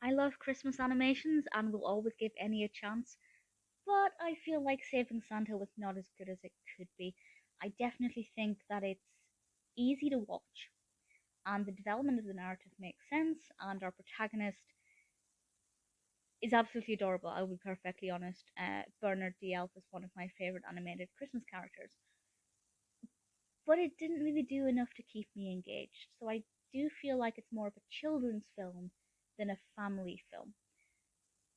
I love Christmas animations and will always give any a chance, but I feel like Saving Santa was not as good as it could be. I definitely think that it's easy to watch, and the development of the narrative makes sense, and our protagonist is absolutely adorable. I will be perfectly honest. Bernard the Elf is one of my favorite animated Christmas characters, but it didn't really do enough to keep me engaged. So I do feel like it's more of a children's film than a family film.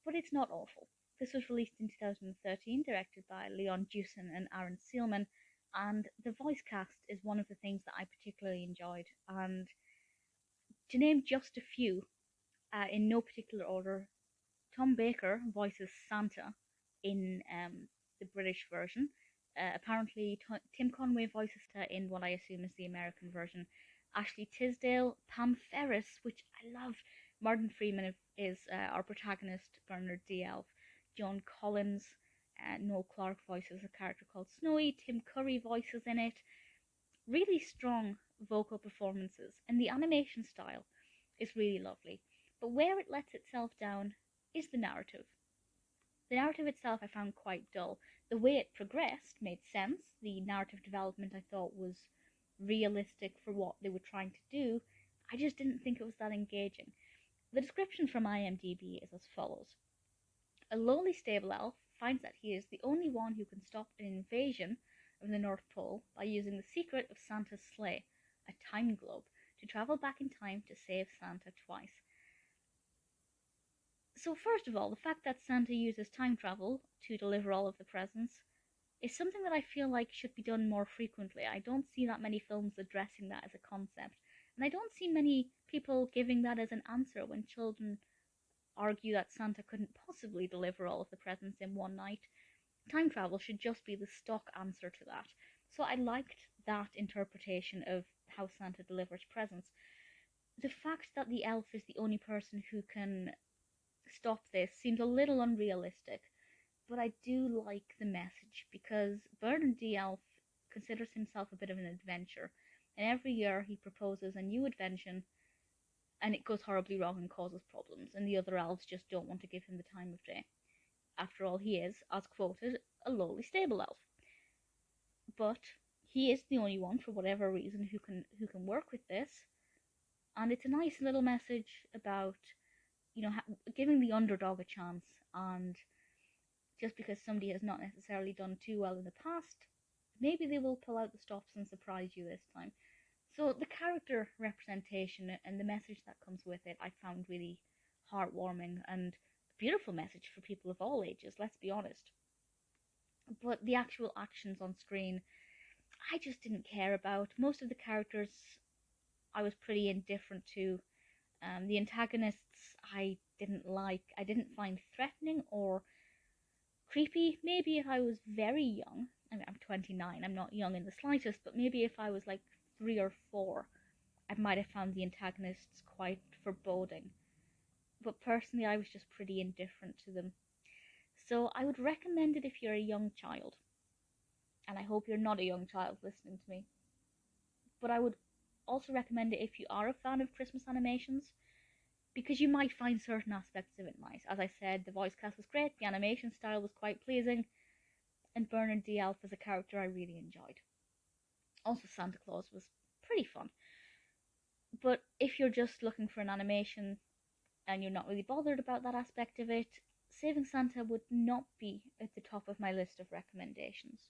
But it's not awful. This was released in 2013, directed by Leon Joosen and Aaron Seelman, and the voice cast is one of the things that I particularly enjoyed. And to name just a few, in no particular order, Tom Baker voices Santa in the British version. Apparently, Tim Conway voices Santa in what I assume is the American version. Ashley Tisdale, Pam Ferris, which I love. Martin Freeman is our protagonist, Bernard the Elf. Joan Collins, Noel Clarke voices a character called Snowy. Tim Curry voices in it. Really strong vocal performances, and the animation style is really lovely. But where it lets itself down is the narrative. The narrative itself I found quite dull. The way it progressed made sense. The narrative development I thought was realistic for what they were trying to do. I just didn't think it was that engaging. The description from IMDb is as follows. A lowly stable elf finds that he is the only one who can stop an invasion of the North Pole by using the secret of Santa's sleigh, a time globe, to travel back in time to save Santa twice. So first of all, the fact that Santa uses time travel to deliver all of the presents is something that I feel like should be done more frequently. I don't see that many films addressing that as a concept, and I don't see many people giving that as an answer when children argue that Santa couldn't possibly deliver all of the presents in one night. Time travel should just be the stock answer to that. So I liked that interpretation of how Santa delivers presents. The fact that the elf is the only person who can stop this seems a little unrealistic, but I do like the message because Bernard the Elf considers himself a bit of an adventurer, and every year he proposes a new invention and it goes horribly wrong and causes problems, and the other elves just don't want to give him the time of day. After all, he is, as quoted, a lowly stable elf. But he is the only one, for whatever reason, who can work with this, and it's a nice little message about giving the underdog a chance, and just because somebody has not necessarily done too well in the past, maybe they will pull out the stops and surprise you this time. So the character representation and the message that comes with it, I found really heartwarming and a beautiful message for people of all ages, let's be honest. But the actual actions on screen, I just didn't care about. Most of the characters I was pretty indifferent to. The antagonists I didn't like. I didn't find threatening or creepy. Maybe if I was very young, I mean, I'm 29, I'm not young in the slightest, but maybe if I was like 3 or 4, I might have found the antagonists quite foreboding. But personally, I was just pretty indifferent to them. So I would recommend it if you're a young child. And I hope you're not a young child listening to me. But I would also recommend it if you are a fan of Christmas animations, because you might find certain aspects of it nice. As I said, the voice cast was great, the animation style was quite pleasing, and Bernard the Elf as a character I really enjoyed. Also, Santa Claus was pretty fun. But if you're just looking for an animation and you're not really bothered about that aspect of it, Saving Santa would not be at the top of my list of recommendations.